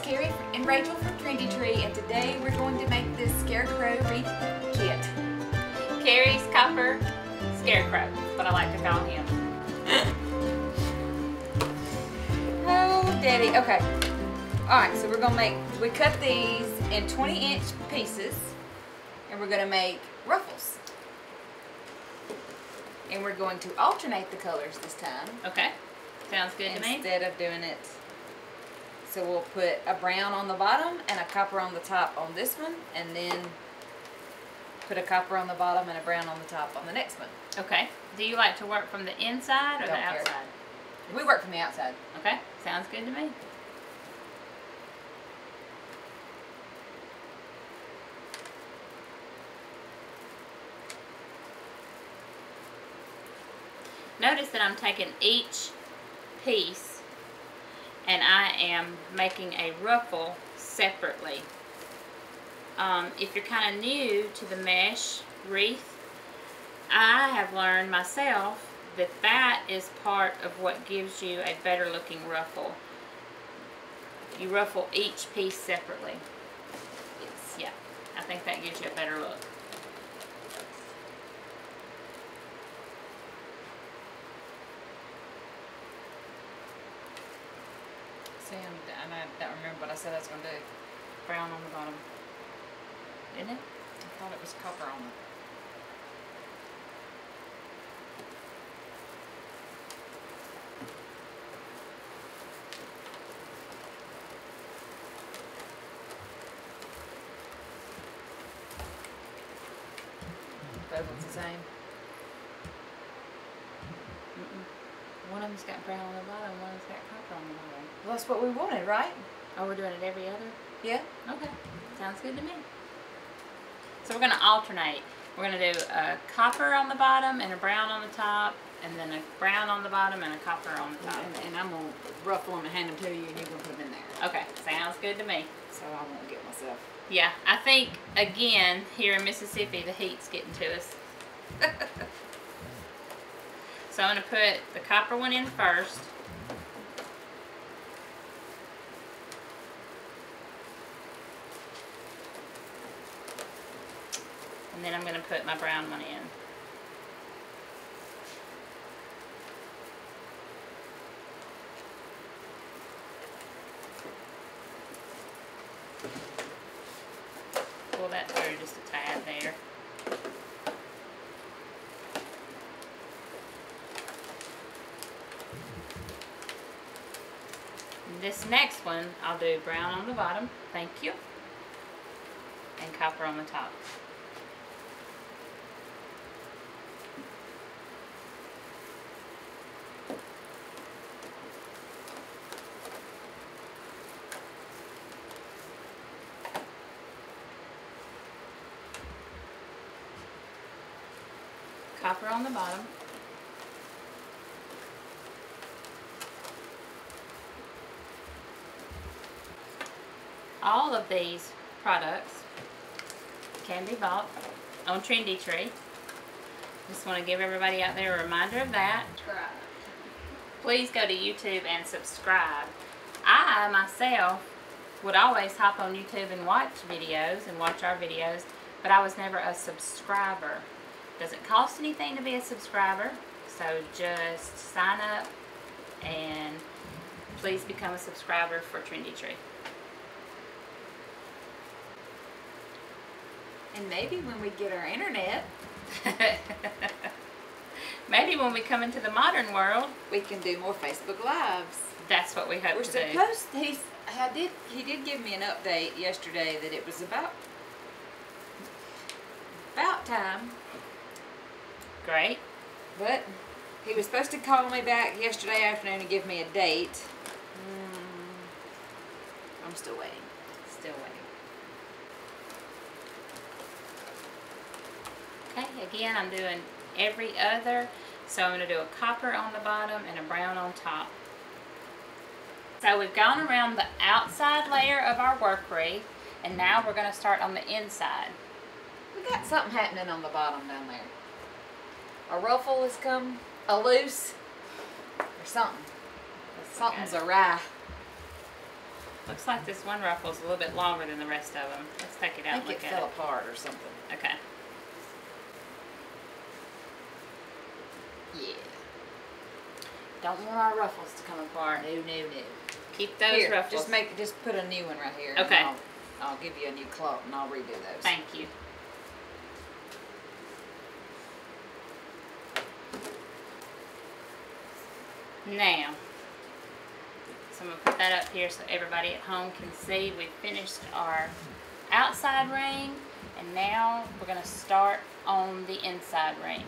is Carrie and Rachel from Trendy, and today we're going to make this Scarecrow wreath kit. Carrie's copper Scarecrow, but I like to call him. Oh, Daddy. Okay. Alright, so we're going to we cut these in 20-inch pieces, and we're going to make ruffles. And we're going to alternate the colors this time. Okay. Sounds good to me. Instead of doing it. So we'll put a brown on the bottom and a copper on the top on this one, and then put a copper on the bottom and a brown on the top on the next one. Okay. Do you like to work from the inside or the outside? We work from the outside. Okay. Sounds good to me. Notice that I'm taking each piece and I am making a ruffle separately. If you're kind of new to the mesh wreath, I have learned myself that that is part of what gives you a better looking ruffle. You ruffle each piece separately. Yes. Yeah, I think that gives you a better look. And I don't remember what I said I was going to do. Brown on the bottom. Isn't it? I thought it was copper on it. Both looks the same. One of them's got brown on the bottom, one of them's got copper on the bottom. Well, that's what we wanted, right? Oh, we're doing it every other? Yeah. Okay. Sounds good to me. So we're going to alternate. We're going to do a copper on the bottom and a brown on the top, and then a brown on the bottom and a copper on the top. And I'm going to ruffle them and hand them to you, and you're going to put them in there. Okay. Sounds good to me. So I won't get myself. Yeah. I think, again, here in Mississippi, the heat's getting to us. So I'm going to put the copper one in first. And then I'm going to put my brown one in. Pull that through just a tad there. This next one, I'll do brown on the bottom, thank you, and copper on the top. Copper on the bottom. All of these products can be bought on Trendy. Just want to give everybody out there a reminder of that. Please go to YouTube and subscribe. I myself would always hop on YouTube and watch videos and watch our videos, but I was never a subscriber. Doesn't cost anything to be a subscriber, so just sign up and please become a subscriber for Trendy. And maybe when we get our internet, maybe when we come into the modern world, we can do more Facebook Lives. That's what we hope We're to do. supposed. He did give me an update yesterday that it was about time. Great. But he was supposed to call me back yesterday afternoon and give me a date. I'm still waiting. Still waiting. Okay, again, I'm doing every other. So I'm going to do a copper on the bottom and a brown on top. So we've gone around the outside layer of our work wreath, and now we're going to start on the inside. We got something happening on the bottom down there. A ruffle has come loose, or something. Something's awry. Looks like this one ruffle is a little bit longer than the rest of them. Let's take it out and I think look it at fell it. apart or something. Okay. Yeah. Don't want our ruffles to come apart. No. Keep those Here, ruffles. just put a new one right here. Okay. And I'll give you a new cloth and I'll redo those. Thank you. Now, so I'm going to put that up here so everybody at home can see we've finished our outside ring, and now we're going to start on the inside ring.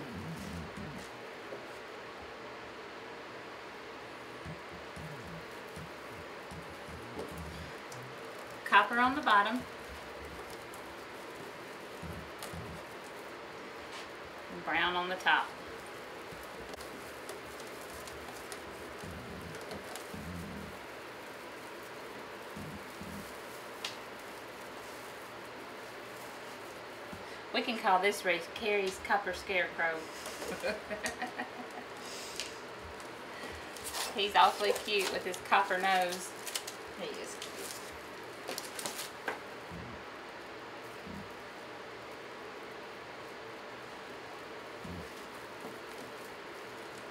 Copper on the bottom, and brown on the top. We can call this wreath Carrie's Copper Scarecrow. He's awfully cute with his copper nose. He is cute.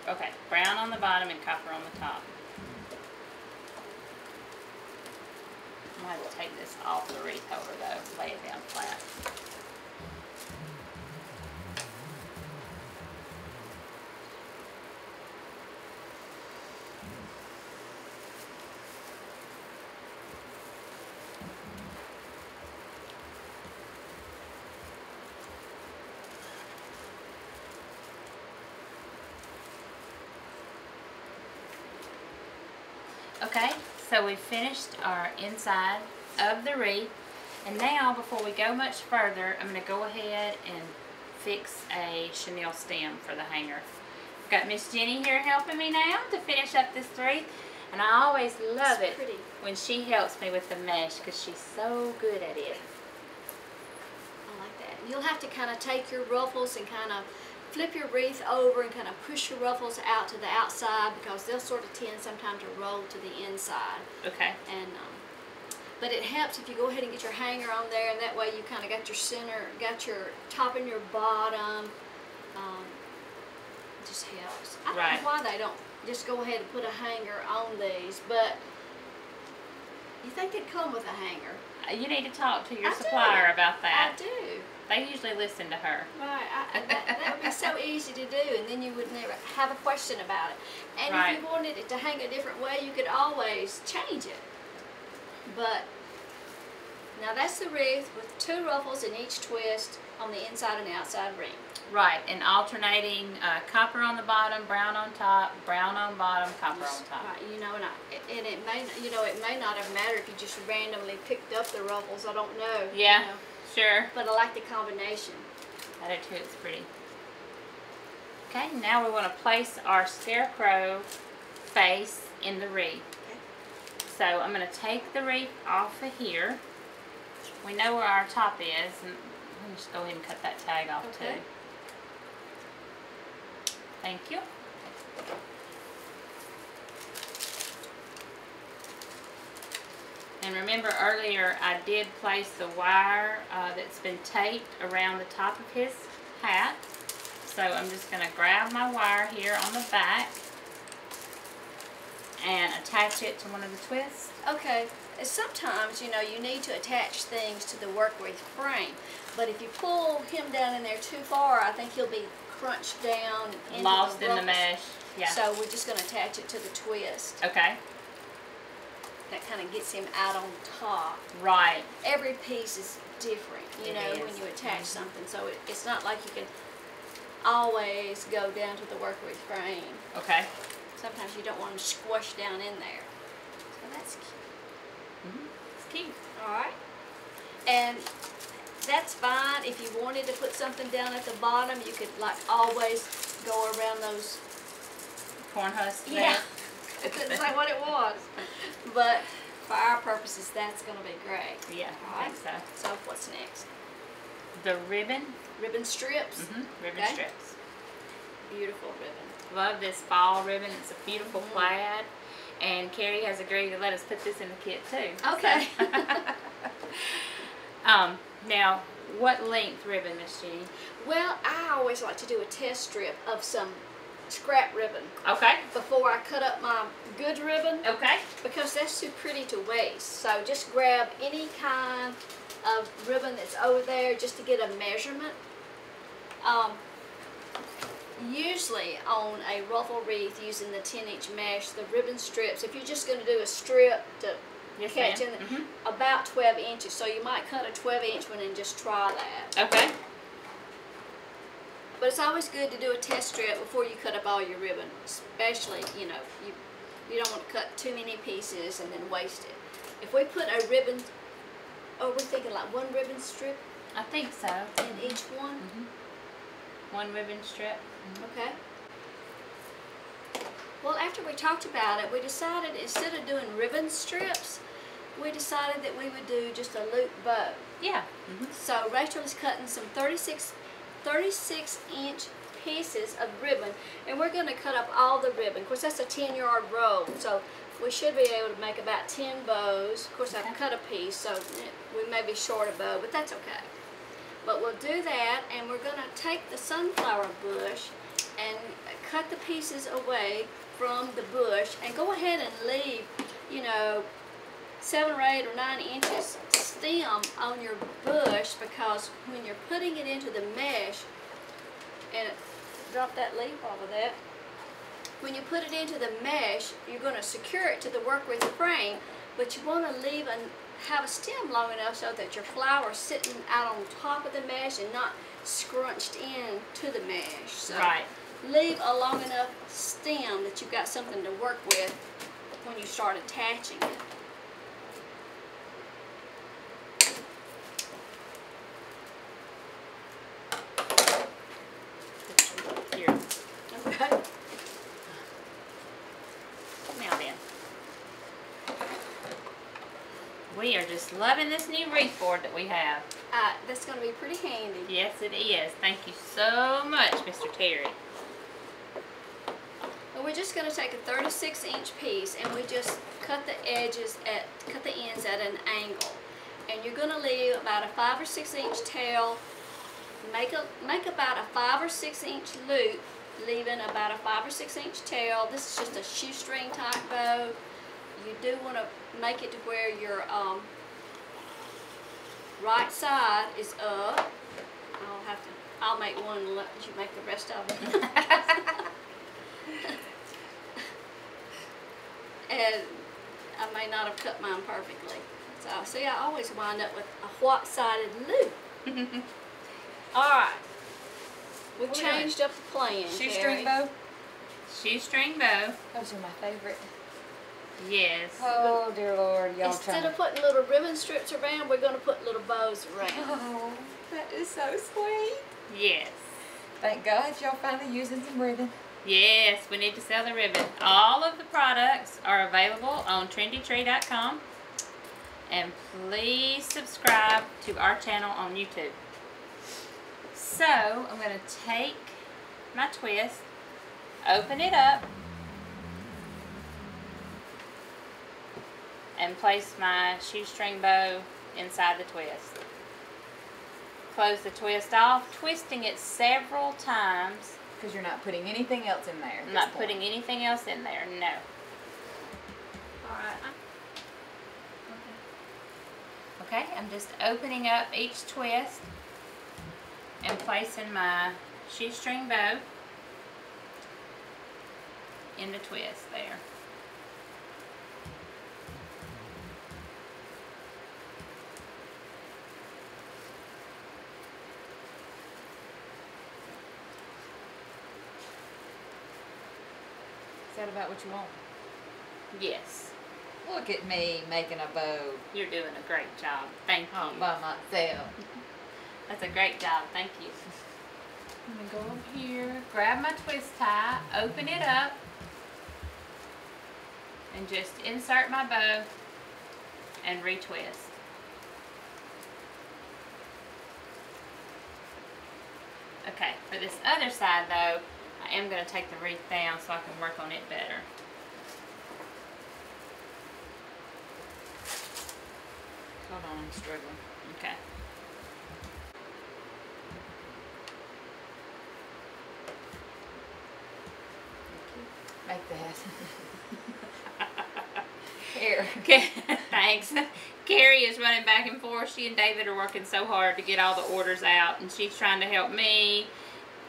Okay, brown on the bottom and copper on the top. I'm going to have to take this off the wreath holder though, lay it down flat. Okay, so we finished our inside of the wreath, and now before we go much further, I'm going to go ahead and fix a chenille stem for the hanger. I've got Miss Jenny here helping me now to finish up this wreath, and I always love it when she helps me with the mesh because she's so good at it. I like that. You'll have to kind of take your ruffles and kind of flip your wreath over and kind of push your ruffles out to the outside because they'll sort of tend sometimes to roll to the inside. Okay. And but it helps if you go ahead and get your hanger on there, and that way you kind of got your center, got your top and your bottom. It just helps. I don't know why they don't just go ahead and put a hanger on these, but you think they'd come with a hanger. You need to talk to your supplier about that. I do. They usually listen to her. Right, that would be so easy to do, and then you would never have a question about it. And if you wanted it to hang a different way, you could always change it. But now that's the wreath with 2 ruffles in each twist on the inside and outside ring. Right, and alternating copper on the bottom, brown on top, brown on bottom, copper on top. Right, you know, and it may, you know, it may not have mattered if you just randomly picked up the ruffles. I don't know. Yeah. You know. Sure. But I like the combination. I do too, it's pretty. Okay, now we want to place our Scarecrow face in the wreath. Okay. So I'm going to take the wreath off of here. We know where our top is, and let me just go ahead and cut that tag off too. Thank you. And remember earlier I did place the wire that's been taped around the top of his hat. So I'm just going to grab my wire here on the back and attach it to one of the twists. Okay, sometimes, you know, you need to attach things to the work wreath frame. But if you pull him down in there too far, I think he'll be crunched down into lost the in the ruffles. mesh. Yeah. So we're just going to attach it to the twist. Okay. That kind of gets him out on top. Right. Every piece is different, you know, is. when you attach something. So it's not like you can always go down to the work wreath frame. Okay. Sometimes you don't want to squash down in there. So that's cute. It's cute. All right. And that's fine. If you wanted to put something down at the bottom, you could like always go around those. Corn husks there. Yeah. I couldn't say what it was. But for our purposes, that's going to be great. Yeah, I think so. So what's next? The ribbon. Ribbon strips. Ribbon strips. Beautiful ribbon. Love this fall ribbon. It's a beautiful plaid. And Carrie has agreed to let us put this in the kit too. Okay. So. Now, what length ribbon, Miss Jenny? Well, I always like to do a test strip of some scrap ribbon. Okay. Before I cut up my good ribbon. Okay. Because that's too pretty to waste. So just grab any kind of ribbon that's over there just to get a measurement. Usually on a ruffle wreath using the 10-inch mesh, the ribbon strips, if you're just going to do a strip to catch in, about 12 inches. So you might cut a 12-inch one and just try that. Okay. But it's always good to do a test strip before you cut up all your ribbon, especially, you know, you don't want to cut too many pieces and then waste it. If we put a ribbon, we're thinking like one ribbon strip? I think so. In each one? One ribbon strip. Okay. Well, after we talked about it, we decided instead of doing ribbon strips, we decided that we would do just a loop bow. Yeah. So Rachel is cutting some 36-inch pieces of ribbon, and we're going to cut up all the ribbon. Of course, that's a 10-yard roll, so we should be able to make about 10 bows. Of course, I've cut a piece, so we may be short a bow, but that's okay. But we'll do that, and we're going to take the sunflower bush and cut the pieces away from the bush, and go ahead and leave, you know, 7 or 8 or 9 inches stem on your bush, because when you're putting it into the mesh, and drop that leaf off of that, when you put it into the mesh, you're going to secure it to the work with frame, but you want to leave and have a stem long enough so that your flower is sitting out on top of the mesh and not scrunched in to the mesh. So right. Leave a long enough stem that you've got something to work with when you start attaching it. Here. Okay. Now then. We are just loving this new wreath board that we have. That's going to be pretty handy. Yes, it is. Thank you so much, Mr. Terry. Well, we're just going to take a 36-inch piece, and we just cut the ends at an angle. And you're going to leave about a 5 or 6 inch tail. Make about a 5 or 6 inch loop, leaving about a 5 or 6 inch tail. This is just a shoestring type bow. You do want to make it to where your right side is up. I'll make one and let you make the rest of it. And I may not have cut mine perfectly. So see, I always wind up with a white-sided loop. Alright. We've changed up the plan. Shoestring bow? Shoestring bow. Those are my favorite. Yes. Oh, dear Lord. Y'all Instead of putting little ribbon strips around, we're going to put little bows around. Oh, that is so sweet. Yes. Thank God y'all finally using some ribbon. Yes, we need to sell the ribbon. All of the products are available on trendytree.com. And please subscribe to our channel on YouTube. So, I'm going to take my twist, open it up, and place my shoestring bow inside the twist. Close the twist off, twisting it several times. Because you're not putting anything else in there. I'm not putting anything else in there, no. Alright. Okay, I'm just opening up each twist and placing my shoestring bow in the twist there. Is that about what you want? Yes. Look at me making a bow. You're doing a great job. Thank you. All by myself. That's a great job. Thank you. I'm going to go over here, grab my twist tie, open it up, and just insert my bow and retwist. Okay, for this other side though, I am going to take the wreath down so I can work on it better. I'm struggling. Okay. Like that. Here. Okay. Thanks. Carrie is running back and forth. She and David are working so hard to get all the orders out, and she's trying to help me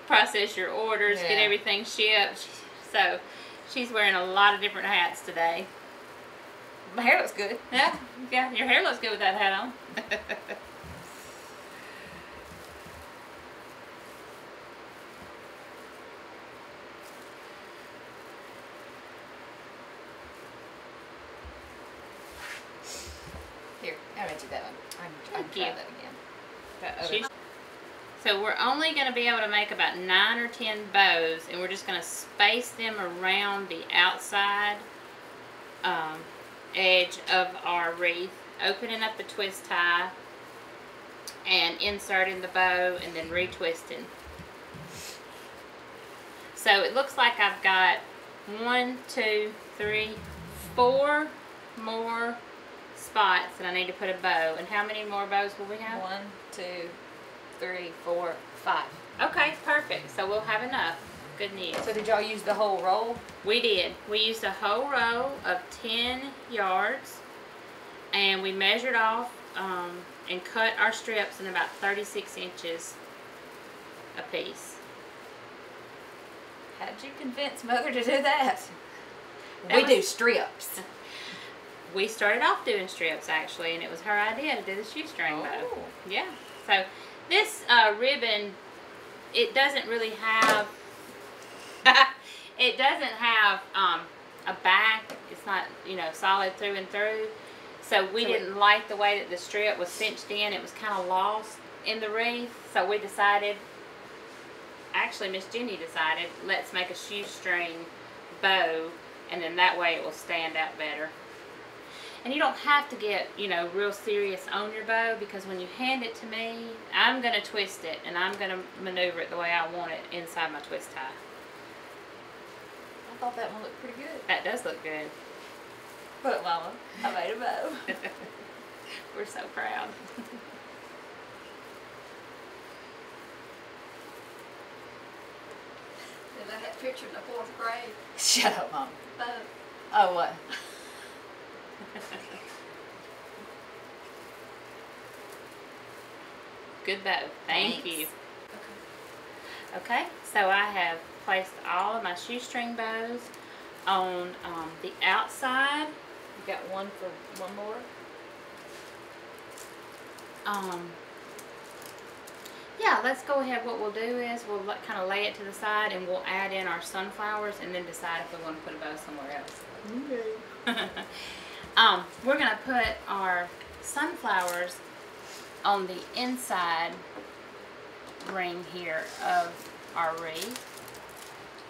process your orders, get everything shipped. So she's wearing a lot of different hats today. My hair looks good. Yeah, yeah, your hair looks good with that hat on. Here, I made you that one. I can try that again. So we're only going to be able to make about 9 or 10 bows, and we're just going to space them around the outside edge of our wreath, opening up the twist tie and inserting the bow and then retwisting. So it looks like I've got 1, 2, 3, 4 more spots that I need to put a bow. And how many more bows will we have? 1, 2, 3, 4, 5. Okay, perfect. So we'll have enough. Good news. So did y'all use the whole roll? We did. We used a whole row of 10 yards, and we measured off and cut our strips in about 36 inches a piece. How'd you convince Mother to do that? We do strips. We started off doing strips, actually, and it was her idea to do the shoestring bow. Yeah. So this ribbon, it doesn't really have it doesn't have a back. It's not, you know, solid through and through. So we didn't like the way that the strip was cinched in. It was kind of lost in the wreath. So we decided, actually Miss Jenny decided, let's make a shoestring bow, and then that way it will stand out better. And you don't have to get, you know, real serious on your bow, because when you hand it to me, I'm going to twist it and I'm going to maneuver it the way I want it inside my twist tie. I thought that one looked pretty good. That does look good. But Mama, I made a bow. We're so proud. Did I have a picture in the 4th grade? Shut up, Mom. Bow. Oh, what? Good bow. Thank you. Okay. Okay, so I have placed all of my shoestring bows on the outside. You got one for one more? Yeah, let's go ahead. What we'll do is we'll kind of lay it to the side, and we'll add in our sunflowers and then decide if we want to put a bow somewhere else. Okay. We're going to put our sunflowers on the inside ring here of our wreath.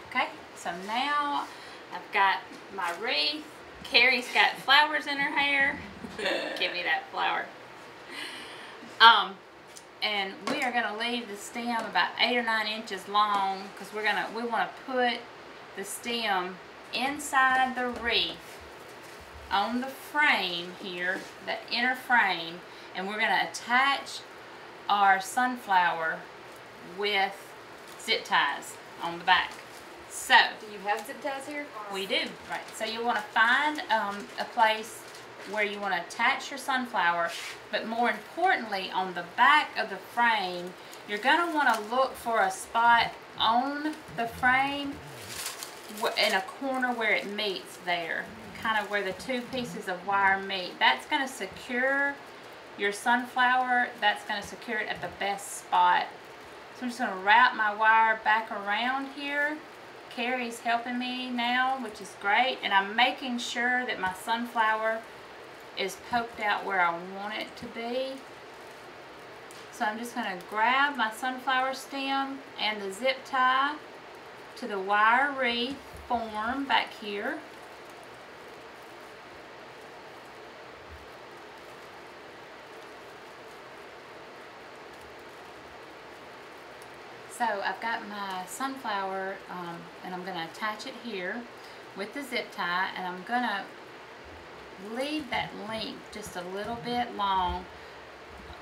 Okay, so now I've got my wreath. Carrie's got flowers in her hair. Give me that flower. And we are going to leave the stem about 8 or 9 inches long, because we want to put the stem inside the wreath on the frame here, the inner frame, and we're going to attach our sunflower with zip ties on the back. So, Do you have zip ties here? we do, right. So you want to find a place where you want to attach your sunflower, but more importantly, on the back of the frame, you're going to want to look for a spot on the frame in a corner where it meets there, kind of where the two pieces of wire meet. That's going to secure your sunflower. That's going to secure it at the best spot. So I'm just going to wrap my wire back around here. Carrie's helping me now, which is great, and I'm making sure that my sunflower is poked out where I want it to be. So I'm just going to grab my sunflower stem and the zip tie to the wire wreath form back here. So I've got my sunflower and I'm going to attach it here with the zip tie, and I'm going to leave that length just a little bit long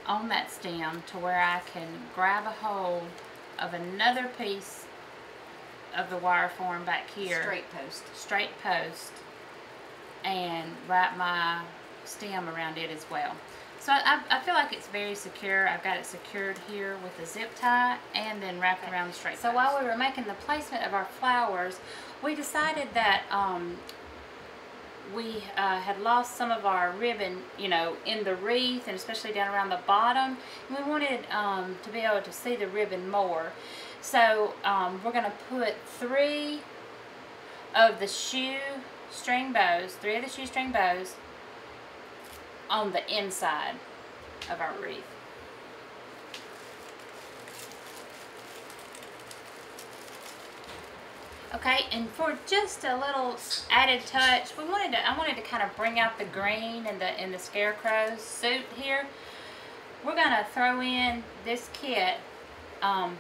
on that stem to where I can grab a hold of another piece of the wire form back here. Straight post. And wrap my stem around it as well. So I feel like it's very secure. I've got it secured here with a zip tie and then wrapped around the straight post. So while we were making the placement of our flowers, we decided that we had lost some of our ribbon, you know, in the wreath and especially down around the bottom. And we wanted to be able to see the ribbon more. So we're going to put 3 of the shoestring bows on the inside of our wreath. Okay, and for just a little added touch, I wanted to kind of bring out the green in the Scarecrow's suit here. We're gonna throw in this kit, a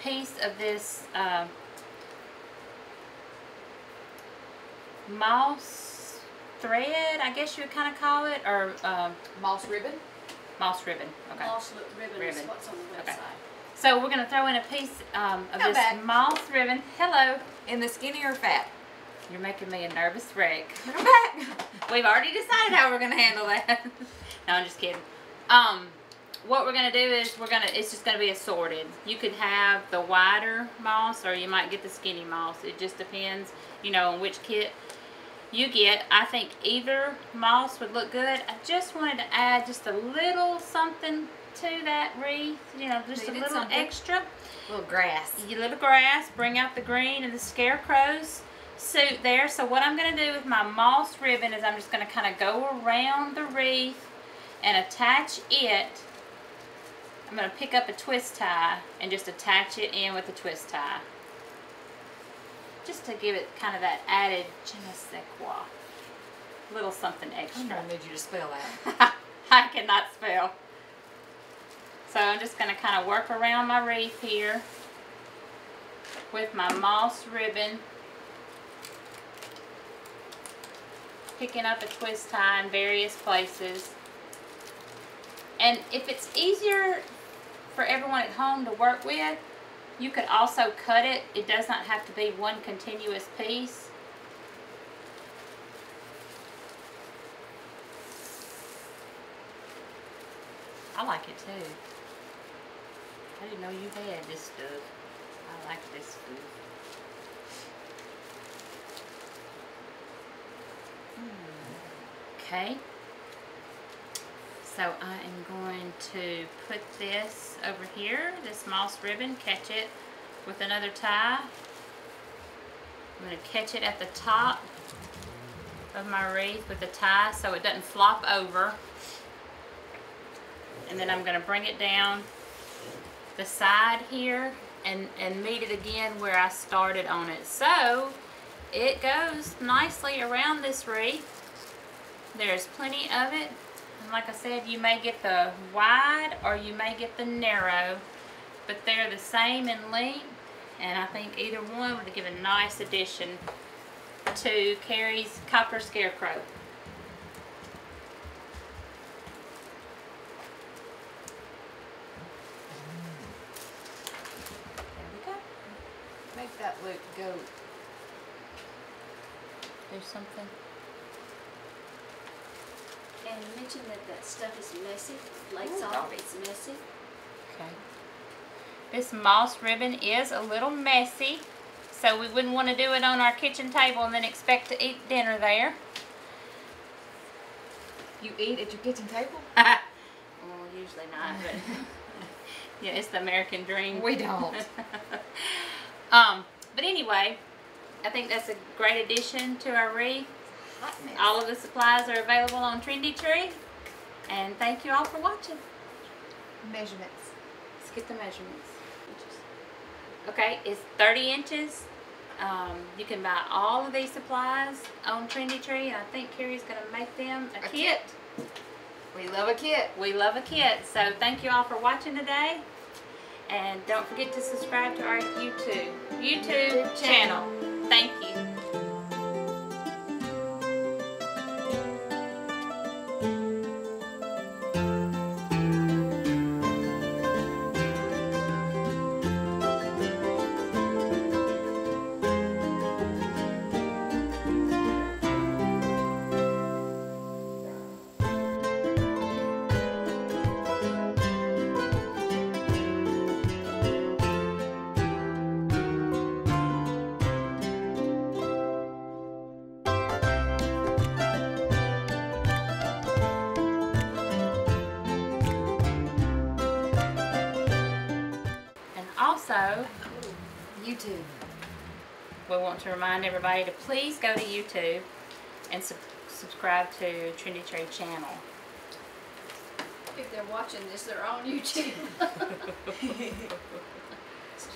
piece of this moss thread, I guess you would kind of call it, or moss ribbon. Moss ribbon. Okay. Moss ribbon is what's on the website. Okay. So we're going to throw in a piece of this moss ribbon. Hello. In the skinny or fat? You're making me a nervous wreck. Come back. We've already decided how we're going to handle that. No, I'm just kidding. What we're going to do is it's just going to be assorted. You could have the wider moss or you might get the skinny moss. It just depends, you know, on which kit you get. I think either moss would look good. I just wanted to add just a little something to that wreath, you know, just a little extra. A little grass. A little grass. Bring out the green and the Scarecrow's suit there. So what I'm going to do with my moss ribbon is I'm just going to kind of go around the wreath and attach it. I'm going to pick up a twist tie and just attach it in with a twist tie. Just to give it kind of that added je ne sais quoi. Little something extra. I'm going to need you to spell that. I cannot spell. So I'm just going to kind of work around my wreath here with my moss ribbon. Picking up a twist tie in various places. And if it's easier for everyone at home to work with, you could also cut it. It does not have to be one continuous piece. I like it too. I didn't know you had this stuff. I like this stuff. Okay. So I am going to put this over here, this moss ribbon, catch it with another tie. I'm going to catch it at the top of my wreath with the tie so it doesn't flop over. And then I'm going to bring it down the side here and meet it again where I started on it. So it goes nicely around this wreath. There's plenty of it. And like I said, you may get the wide or you may get the narrow, but they're the same in length, and I think either one would give a nice addition to Carrie's Copper Scarecrow. There we go. Make that look go. There's something. And mention that stuff is messy. Lace off, it's messy. Okay. This moss ribbon is a little messy, so we wouldn't want to do it on our kitchen table and then expect to eat dinner there. You eat at your kitchen table? Well, usually not, but yeah, it's the American dream. We don't. But anyway, I think that's a great addition to our wreath. All of the supplies are available on Trendy. And thank you all for watching. Measurements. Let's get the measurements. Okay, it's 30 inches. You can buy all of these supplies on Trendy. And I think Carrie's going to make them a kit. We love a kit. We love a kit. So thank you all for watching today. And don't forget to subscribe to our YouTube channel. Thank you. also, YouTube. we want to remind everybody to please go to YouTube and subscribe to Trendy Trade channel. If they're watching this, they're on YouTube.